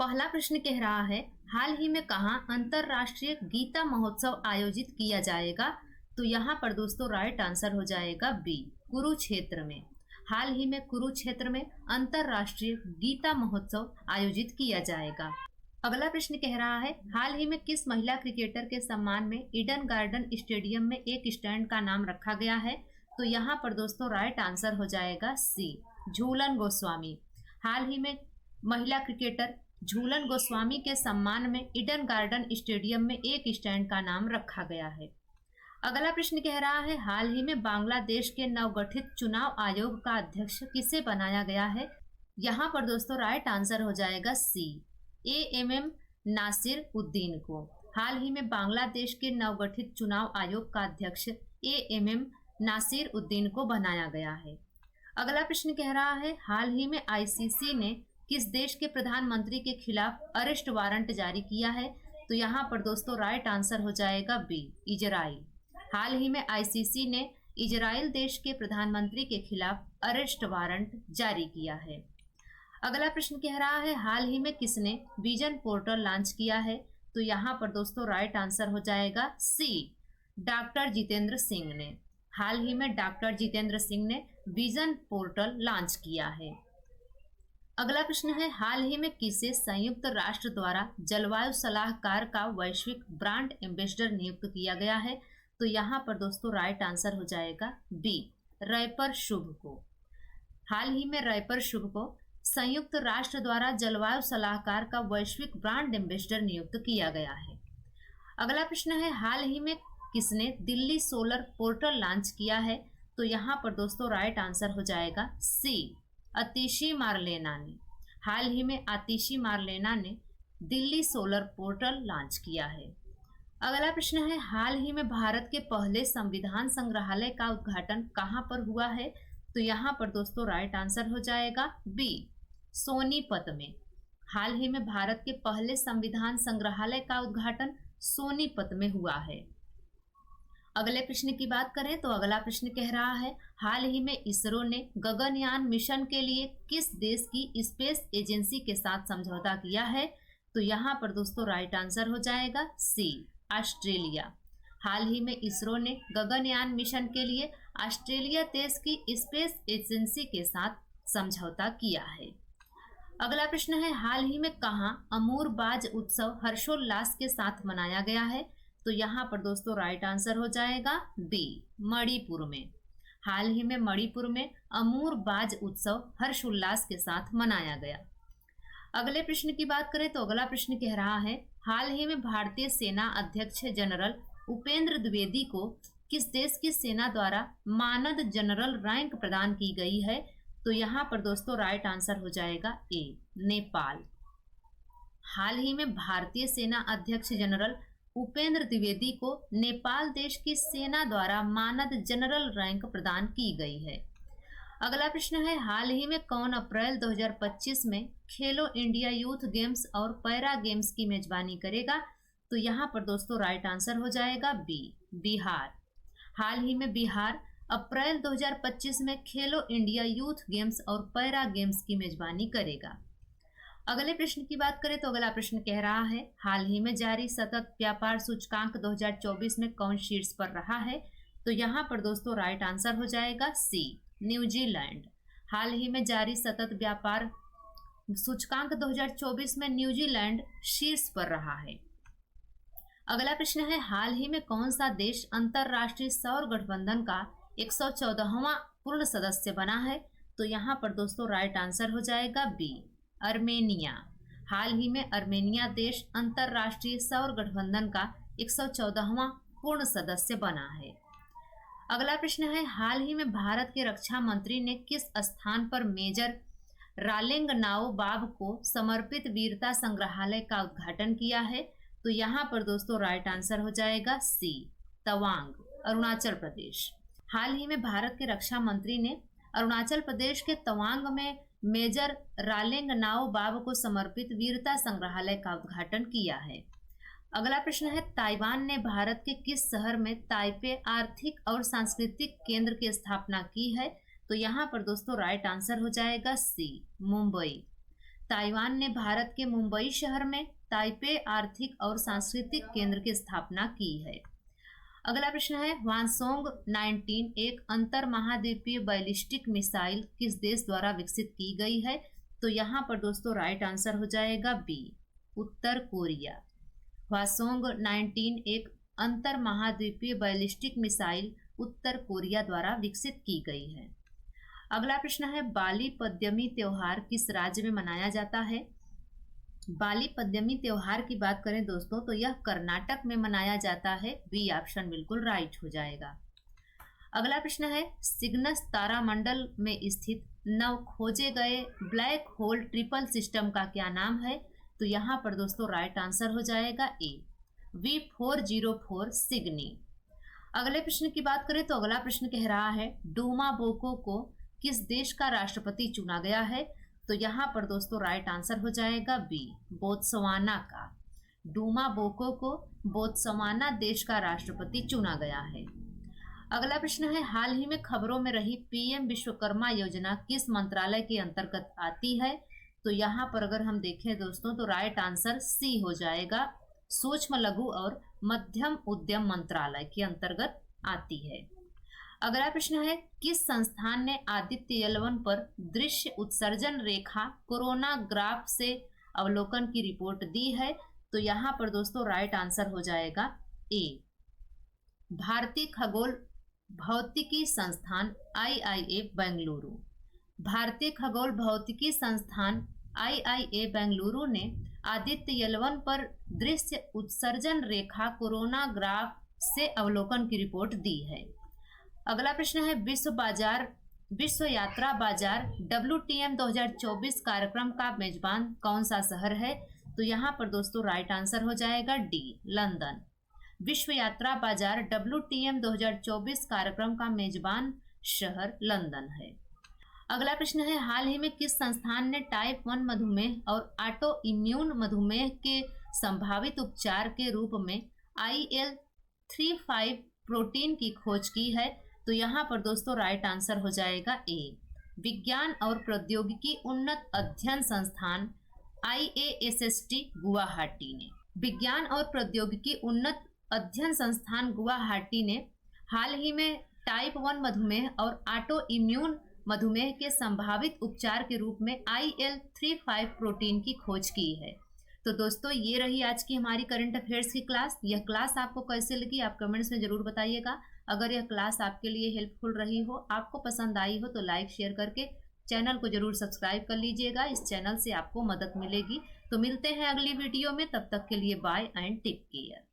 पहला प्रश्न कह रहा है, हाल ही में कहाँ अंतरराष्ट्रीय गीता महोत्सव आयोजित किया जाएगा? तो यहाँ पर दोस्तों राइट आंसर हो जाएगा बी, कुरुक्षेत्र में। हाल ही में कुरुक्षेत्र में अंतरराष्ट्रीय गीता महोत्सव आयोजित किया जाएगा। अगला प्रश्न कह रहा है, हाल ही में किस महिला क्रिकेटर के सम्मान में ईडन गार्डन स्टेडियम में एक स्टैंड का नाम रखा गया है? तो यहाँ पर दोस्तों राइट आंसर हो जाएगा सी, झूलन गोस्वामी। हाल ही में महिला क्रिकेटर झूलन गोस्वामी के सम्मान में ईडन गार्डन स्टेडियम में एक स्टैंड का नाम रखा गया है। अगला प्रश्न कह रहा है, हाल ही में बांग्लादेश के नवगठित चुनाव आयोग का अध्यक्ष किसे बनाया गया है? यहाँ पर दोस्तों राइट आंसर हो जाएगा सी, AMM नासिर उद्दीन को। हाल ही में बांग्लादेश के नवगठित चुनाव आयोग का अध्यक्ष AMM नासिर उद्दीन को बनाया गया है। अगला प्रश्न कह रहा है, हाल ही में ICC ने किस देश के प्रधानमंत्री के खिलाफ अरेस्ट वारंट जारी किया है? तो यहाँ पर दोस्तों राइट आंसर हो जाएगा बी, इजराइल। हाल ही में ICC ने इजराइल देश के प्रधानमंत्री के खिलाफ अरेस्ट वारंट जारी किया है। अगला प्रश्न कह रहा है, हाल ही में किसने विजन पोर्टल लॉन्च किया है? तो यहाँ पर दोस्तों राइट आंसर हो जाएगा सी, डॉक्टर जितेंद्र सिंह ने। हाल ही में डॉक्टर जितेंद्र सिंह ने विजन पोर्टल लॉन्च किया है। अगला प्रश्न है, हाल ही में किसे संयुक्त राष्ट्र द्वारा जलवायु सलाहकार का वैश्विक ब्रांड एम्बेसडर नियुक्त किया गया है? तो यहाँ पर दोस्तों राइट आंसर हो जाएगा बी, रैपर शुभ को। हाल ही में रैपर शुभ को संयुक्त राष्ट्र द्वारा जलवायु सलाहकार का वैश्विक ब्रांड एम्बेसडर नियुक्त किया गया है। अगला प्रश्न है, हाल ही में किसने दिल्ली सोलर पोर्टल लॉन्च किया है? तो यहाँ पर दोस्तों राइट आंसर हो जाएगा सी, आतिशी मारलेना ने। हाल ही में आतिशी मारलेना ने दिल्ली सोलर पोर्टल लॉन्च किया है। अगला प्रश्न है, हाल ही में भारत के पहले संविधान संग्रहालय का उद्घाटन कहाँ पर हुआ है? तो यहाँ पर दोस्तों राइट आंसर हो जाएगा बी, सोनीपत में। हाल ही में भारत के पहले संविधान संग्रहालय का उद्घाटन सोनीपत में हुआ है। अगले प्रश्न की बात करें तो अगला प्रश्न कह रहा है, हाल ही में इसरो ने गगनयान मिशन के लिए किस देश की स्पेस एजेंसी के साथ समझौता किया है? तो यहाँ पर दोस्तों राइट आंसर हो जाएगा सी, ऑस्ट्रेलिया। हाल ही में इसरो ने गगनयान मिशन के लिए ऑस्ट्रेलिया देश की स्पेस एजेंसी के साथ समझौता किया है। अगला प्रश्न है, हाल ही में कहाँ अमूर बाज उत्सव हर्षोल्लास के साथ मनाया गया है? तो यहाँ पर दोस्तों राइट आंसर हो जाएगा बी, मणिपुर में। हाल ही में मणिपुर में अमूर बाज उत्सव हर्षोल्लास के साथ मनाया गया। अगले प्रश्न की बात करें तो अगला प्रश्न कह रहा है, हाल ही में भारतीय सेना अध्यक्ष जनरल उपेंद्र द्विवेदी को किस देश की सेना द्वारा मानद जनरल रैंक प्रदान की गई है? तो यहाँ पर दोस्तों राइट आंसर हो जाएगा ए, नेपाल। हाल ही में भारतीय सेना अध्यक्ष जनरल उपेंद्र द्विवेदी को नेपाल देश की सेना द्वारा मानद जनरल रैंक प्रदान की गई है। अगला प्रश्न है, हाल ही में कौन अप्रैल 2025 में खेलो इंडिया यूथ गेम्स और पैरा गेम्स की मेजबानी करेगा? तो यहाँ पर दोस्तों राइट आंसर हो जाएगा बी, बिहार। हाल ही में बिहार अप्रैल 2025 में खेलो इंडिया यूथ गेम्स और पैरा गेम्स की मेजबानी करेगा। अगले प्रश्न की बात करें तो अगला प्रश्न कह रहा है, हाल ही में जारी सतत व्यापार सूचकांक 2024 में कौन शीर्ष पर रहा है? तो यहाँ पर दोस्तों राइट आंसर हो जाएगा सी, न्यूजीलैंड। हाल ही में जारी सतत व्यापार सूचकांक 2024 में न्यूजीलैंड शीर्ष पर रहा है। अगला प्रश्न है, हाल ही में कौन सा देश अंतरराष्ट्रीय सौर गठबंधन का 114वां पूर्ण सदस्य बना है? तो यहाँ पर दोस्तों राइट आंसर हो जाएगा बी, अर्मेनिया। हाल ही में अर्मेनिया देश अंतरराष्ट्रीय सौर गठबंधन का 114वां पूर्ण सदस्य बना है। अगला प्रश्न है, हाल ही में भारत के रक्षा मंत्री ने किस स्थान पर मेजर रालेंगनाओ बाब को समर्पित वीरता संग्रहालय का उद्घाटन किया है? तो यहाँ पर दोस्तों राइट आंसर हो जाएगा सी, तवांग, अरुणाचल प्रदेश। हाल ही में भारत के रक्षा मंत्री ने अरुणाचल प्रदेश के तवांग में मेजर रालेंगनाओ बाब को समर्पित वीरता संग्रहालय का उद्घाटन किया है। अगला प्रश्न है, ताइवान ने भारत के किस शहर में ताइपे आर्थिक और सांस्कृतिक केंद्र की स्थापना की है? तो यहाँ पर दोस्तों राइट आंसर हो जाएगा सी, मुंबई। ताइवान ने भारत के मुंबई शहर में ताइपे आर्थिक और सांस्कृतिक केंद्र की स्थापना की है। अगला प्रश्न है, हवानसोंग 19 एक अंतर महाद्वीपीय बैलिस्टिक मिसाइल किस देश द्वारा विकसित की गई है? तो यहाँ पर दोस्तों राइट आंसर हो जाएगा बी, उत्तर कोरिया। हवासोंग 19 एक अंतर महाद्वीपीय बैलिस्टिक मिसाइल उत्तर कोरिया द्वारा विकसित की गई है। अगला प्रश्न है, बाली पद्यमी त्योहार किस राज्य में मनाया जाता है? बाली पद्यमी त्योहार की बात करें दोस्तों तो यह कर्नाटक में मनाया जाता है। बी ऑप्शन बिल्कुल राइट हो जाएगा। अगला प्रश्न है, सिग्नस तारामंडल में स्थित नव खोजे गए ब्लैक होल ट्रिपल सिस्टम का क्या नाम है? तो यहाँ पर दोस्तों राइट आंसर हो जाएगा ए, V404 सिग्नी। अगले प्रश्न की बात करें तो अगला प्रश्न कह रहा है, डूमा बोको को किस देश का राष्ट्रपति चुना गया है? तो यहाँ पर दोस्तों राइट आंसर हो जाएगा बी, बोत्सवाना का। डूमा बोको को बोत्सवाना देश का राष्ट्रपति चुना गया है। अगला प्रश्न है, हाल ही में खबरों में रही पीएम विश्वकर्मा योजना किस मंत्रालय के अंतर्गत आती है? तो यहाँ पर अगर हम देखें दोस्तों तो राइट आंसर सी हो जाएगा, सूक्ष्म लघु और मध्यम उद्यम मंत्रालय के अंतर्गत आती है। अगला प्रश्न है, किस संस्थान ने आदित्य L1 पर दृश्य उत्सर्जन रेखा कोरोना ग्राफ से अवलोकन की रिपोर्ट दी है? तो यहाँ पर दोस्तों राइट आंसर हो जाएगा ए, भारतीय खगोल भौतिकी संस्थान IIA बेंगलुरु। भारतीय खगोल भौतिकी संस्थान IIA बेंगलुरु ने आदित्य L1 पर दृश्य उत्सर्जन रेखा कोरोना ग्राफ से अवलोकन की रिपोर्ट दी है। अगला प्रश्न है, विश्व यात्रा बाजार WTM 2024 कार्यक्रम का मेजबान कौन सा शहर है? तो यहाँ पर दोस्तों राइट आंसर हो जाएगा डी, लंदन। विश्व यात्रा बाजार WTM 2024 कार्यक्रम का मेजबान शहर लंदन है। अगला प्रश्न है, हाल ही में किस संस्थान ने टाइप 1 मधुमेह और ऑटो इम्यून मधुमेह के संभावित उपचार के रूप में IL-35 प्रोटीन की खोज की है? तो यहाँ पर दोस्तों राइट आंसर हो जाएगा ए, विज्ञान और प्रौद्योगिकी उन्नत अध्ययन संस्थान IASST गुवाहाटी ने। विज्ञान और प्रौद्योगिकी उन्नत अध्ययन संस्थान गुवाहाटी ने हाल ही में टाइप 1 मधुमेह और ऑटो इम्यून मधुमेह के संभावित उपचार के रूप में IL-35 प्रोटीन की खोज की है। तो दोस्तों ये रही आज की हमारी करंट अफेयर्स की क्लास। यह क्लास आपको कैसे लगी आप कमेंट्स में ज़रूर बताइएगा। अगर यह क्लास आपके लिए हेल्पफुल रही हो, आपको पसंद आई हो, तो लाइक शेयर करके चैनल को ज़रूर सब्सक्राइब कर लीजिएगा। इस चैनल से आपको मदद मिलेगी। तो मिलते हैं अगली वीडियो में, तब तक के लिए बाय एंड टेक केयर।